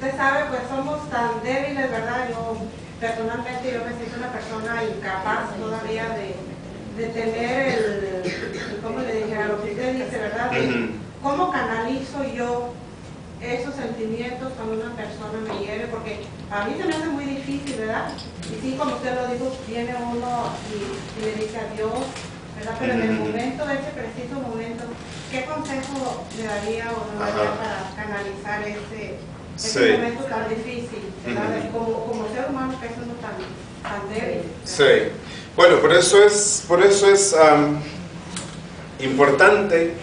usted sabe, pues somos tan débiles, ¿verdad? Yo personalmente me siento una persona incapaz todavía de tener ¿cómo le dijera? Lo que usted dice, ¿verdad? ¿Cómo canalizo yo esos sentimientos cuando una persona me hiere? Porque a mí se me hace muy difícil, ¿verdad? Y sí, como usted lo dijo, viene uno y le dice adiós, ¿verdad? Pero en el momento, de ese preciso momento, ¿qué consejo le daría o no daría para canalizar ese momento tan difícil, ¿verdad? Como ser humano que es uno tan débil, ¿verdad? Sí. Bueno, por eso es importante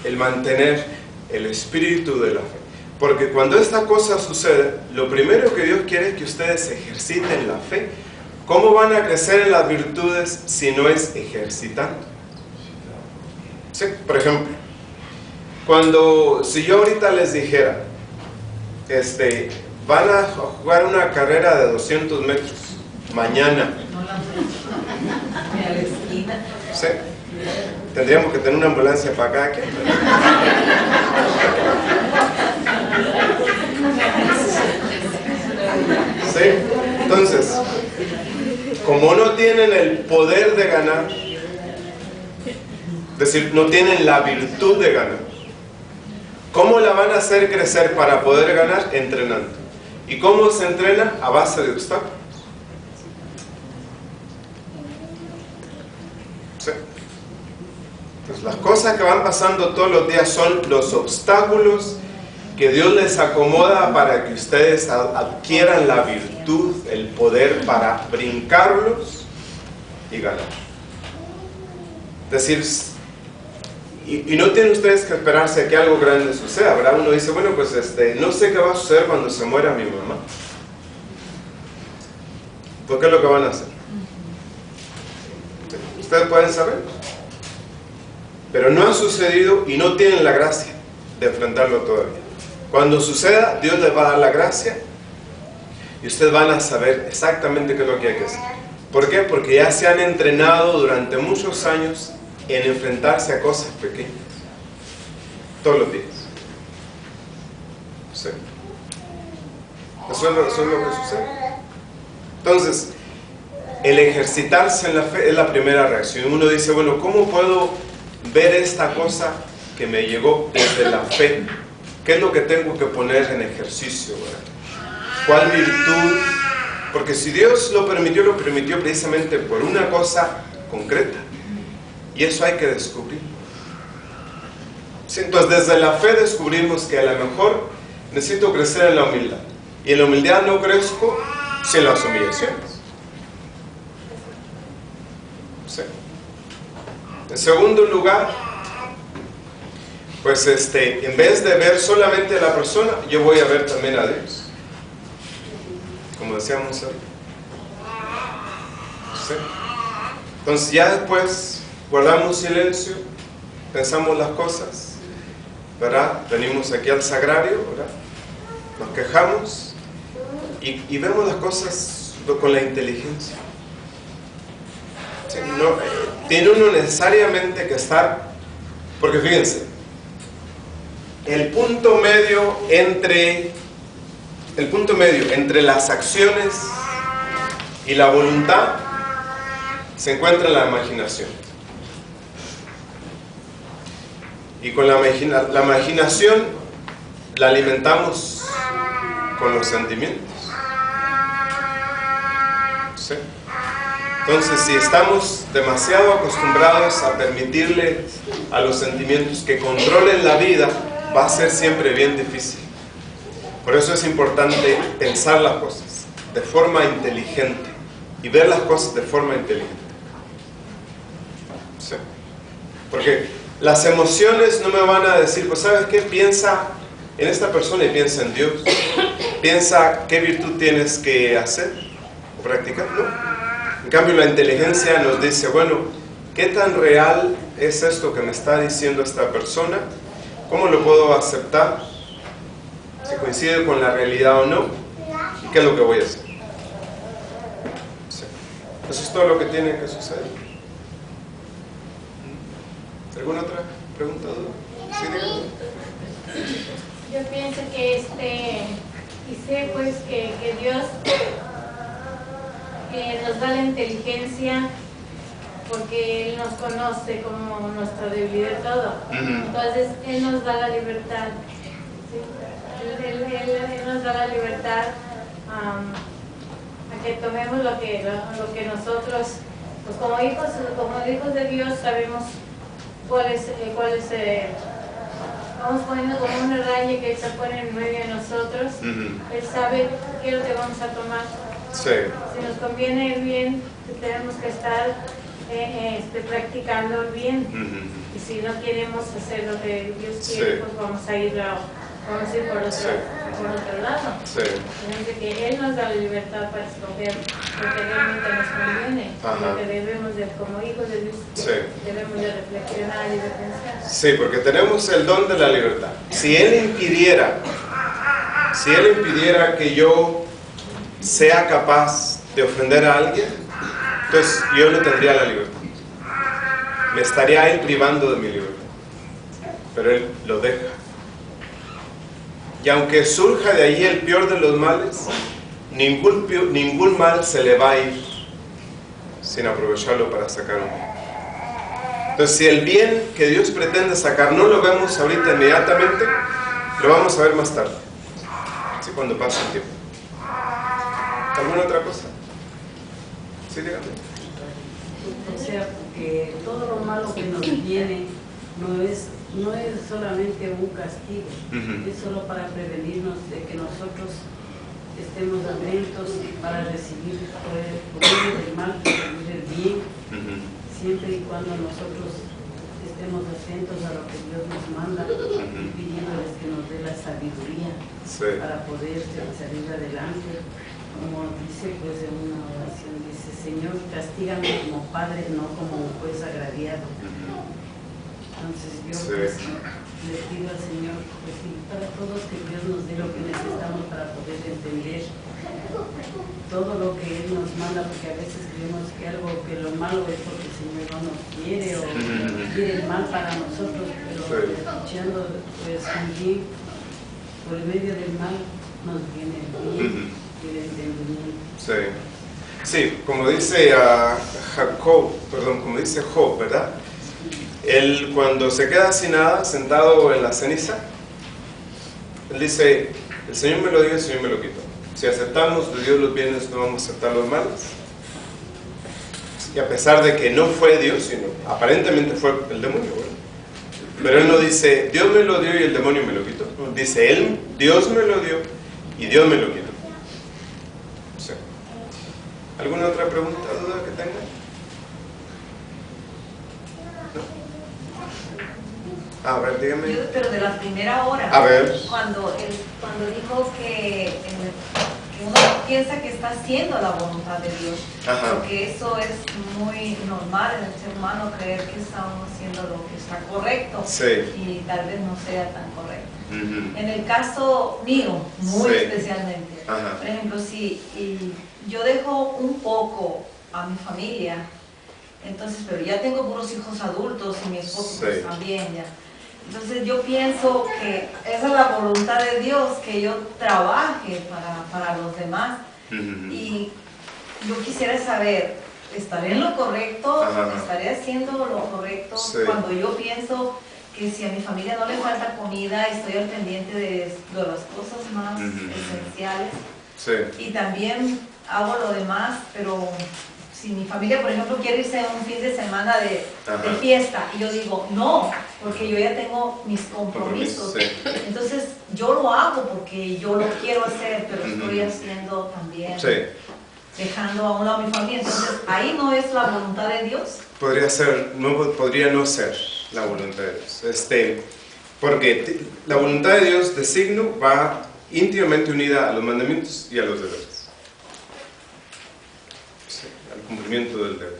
el mantener el espíritu de la fe. Porque cuando esta cosa sucede, lo primero que Dios quiere es que ustedes ejerciten la fe. ¿Cómo van a crecer en las virtudes si no es ejercitando? Sí, por ejemplo, si yo ahorita les dijera, van a jugar una carrera de 200 metros mañana. Sí. Tendríamos que tener una ambulancia para acá. Sí. Entonces, como no tienen el poder de ganar, es decir, no tienen la virtud de ganar, ¿cómo la van a hacer crecer para poder ganar? Entrenando. ¿Y cómo se entrena? A base de obstáculos. Sí. Entonces, las cosas que van pasando todos los días son los obstáculos que Dios les acomoda para que ustedes adquieran la virtud, el poder para brincarlos y ganar. Es decir, y no tienen ustedes que esperarse a que algo grande suceda, ¿verdad? Uno dice, bueno, pues no sé qué va a suceder cuando se muera mi mamá. ¿Por qué es lo que van a hacer? Ustedes pueden saber, pero no ha sucedido y no tienen la gracia de enfrentarlo todavía. Cuando suceda, Dios les va a dar la gracia y ustedes van a saber exactamente qué es lo que hay que hacer. ¿Por qué? Porque ya se han entrenado durante muchos años en enfrentarse a cosas pequeñas todos los días. Sí. Eso es lo que sucede. Entonces, el ejercitarse en la fe es la primera reacción. Uno dice, bueno, ¿cómo puedo ver esta cosa que me llegó desde la fe? ¿Qué es lo que tengo que poner en ejercicio, ¿verdad? ¿Cuál virtud? Porque si Dios lo permitió precisamente por una cosa concreta. Y eso hay que descubrir. Sí, entonces, desde la fe descubrimos que a lo mejor necesito crecer en la humildad. Y en la humildad no crezco sin las humillaciones. Sí. En segundo lugar, pues en vez de ver solamente a la persona, yo voy a ver también a Dios. Como decíamos ahorita. ¿Sí? Entonces ya después guardamos silencio, pensamos las cosas, ¿verdad? Venimos aquí al sagrario, ¿verdad? Nos quejamos y vemos las cosas con la inteligencia. ¿Sí? No, tiene uno necesariamente que estar, porque fíjense, el punto medio entre las acciones y la voluntad se encuentra en la imaginación. Y con la imaginación la alimentamos con los sentimientos. ¿Sí? Entonces, si estamos demasiado acostumbrados a permitirle a los sentimientos que controlen la vida, va a ser siempre bien difícil. Por eso es importante pensar las cosas de forma inteligente y ver las cosas de forma inteligente. ¿Sí? Porque las emociones no me van a decir, pues ¿sabes qué? Piensa en esta persona y piensa en Dios. Piensa qué virtud tienes que hacer o practicar, ¿no? En cambio, la inteligencia nos dice, bueno, ¿qué tan real es esto que me está diciendo esta persona? ¿Cómo lo puedo aceptar? ¿Si coincide con la realidad o no? ¿Y qué es lo que voy a hacer? Sí. Eso es todo lo que tiene que suceder. ¿Alguna otra pregunta? ¿Sí, dígame? Yo pienso que dice pues que Dios nos da la inteligencia porque Él nos conoce como nuestra debilidad y todo. Entonces Él nos da la libertad. ¿Sí? Él nos da la libertad a que tomemos lo que nosotros, pues como hijos de Dios, sabemos cuál es vamos poniendo como una raya que se pone en medio de nosotros. Él sabe qué es lo que vamos a tomar. Sí. Si nos conviene el bien, tenemos que estar practicando el bien. Y si no queremos hacer lo que Dios quiere, pues vamos a ir por otro lado. Sí. Entonces, que Él nos da la libertad para escoger lo que realmente nos conviene, lo que debemos de, como hijos de Dios, debemos de reflexionar y de pensar. Sí, porque tenemos el don de la libertad. Si Él impidiera que yo sea capaz de ofender a alguien, entonces yo no tendría la libertad. Me estaría Él privando de mi libertad. Pero Él lo deja. Y aunque surja de allí el peor de los males, ningún mal se le va a ir sin aprovecharlo para sacar un bien. Entonces, si el bien que Dios pretende sacar no lo vemos ahorita inmediatamente, lo vamos a ver más tarde. ¿Sí? Cuando pase el tiempo. ¿Alguna otra cosa? Sí, dígame. O sea, que todo lo malo que nos viene no es solamente un castigo, es solo para prevenirnos de que nosotros estemos atentos para recibir por medio del mal, recibir el bien, siempre y cuando nosotros estemos atentos a lo que Dios nos manda y pidiéndoles que nos dé la sabiduría para poder salir adelante. Como dice pues en una oración, dice: Señor, castígame como padre, no como un juez agraviado. Entonces yo pues, le pido al Señor pues, para todos que Dios nos dé lo que necesitamos para poder entender todo lo que Él nos manda, porque a veces creemos que lo malo es porque el Señor no nos quiere o quiere el mal para nosotros, pero escuchando pues un bien por medio del mal nos viene el bien y el entendimiento. Sí, como dice como dice Job, ¿verdad? Él cuando se queda sin nada, sentado en la ceniza, él dice: el Señor me lo dio, el Señor me lo quitó. Si aceptamos de Dios los bienes, no vamos a aceptar los males. Y a pesar de que no fue Dios, sino aparentemente fue el demonio, ¿verdad? Pero él no dice: Dios me lo dio y el demonio me lo quitó. No, dice Dios me lo dio y Dios me lo quitó. Sí. ¿Alguna otra pregunta, duda que tengan? A ver, dígame. Pero de la primera hora, a ver. Cuando dijo que uno piensa que está haciendo la voluntad de Dios, porque eso es muy normal en el ser humano, creer que estamos haciendo lo que está correcto y tal vez no sea tan correcto. En el caso mío, muy especialmente, por ejemplo, si yo dejo un poco a mi familia, entonces, pero ya tengo puros hijos adultos y mi esposo pues, también ya. Entonces yo pienso que esa es la voluntad de Dios, que yo trabaje para los demás. Y yo quisiera saber, ¿estaré en lo correcto? ¿Estaré haciendo lo correcto? Cuando yo pienso que si a mi familia no le falta comida, estoy al pendiente de las cosas más esenciales. Y también hago lo demás, pero si mi familia, por ejemplo, quiere irse un fin de semana de fiesta, y yo digo, no, porque yo ya tengo mis compromisos. Entonces, yo lo hago porque yo lo quiero hacer, pero estoy haciendo también, dejando a un lado a mi familia. Entonces, ahí no es la voluntad de Dios. Podría no ser la voluntad de Dios. Porque la voluntad de Dios de signo va íntimamente unida a los mandamientos y a los deberes. Al cumplimiento del deber.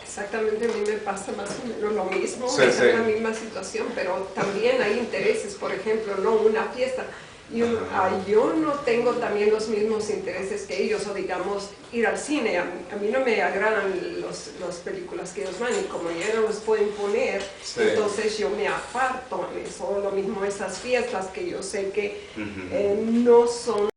Exactamente, a mí me pasa más o menos lo mismo, es la misma situación, pero también hay intereses, por ejemplo, no una fiesta. Yo no tengo también los mismos intereses que ellos, o digamos, ir al cine. A mí no me agradan las películas que ellos van, y como ya no los pueden poner, entonces yo me aparto. Eso, lo mismo esas fiestas que yo sé que no son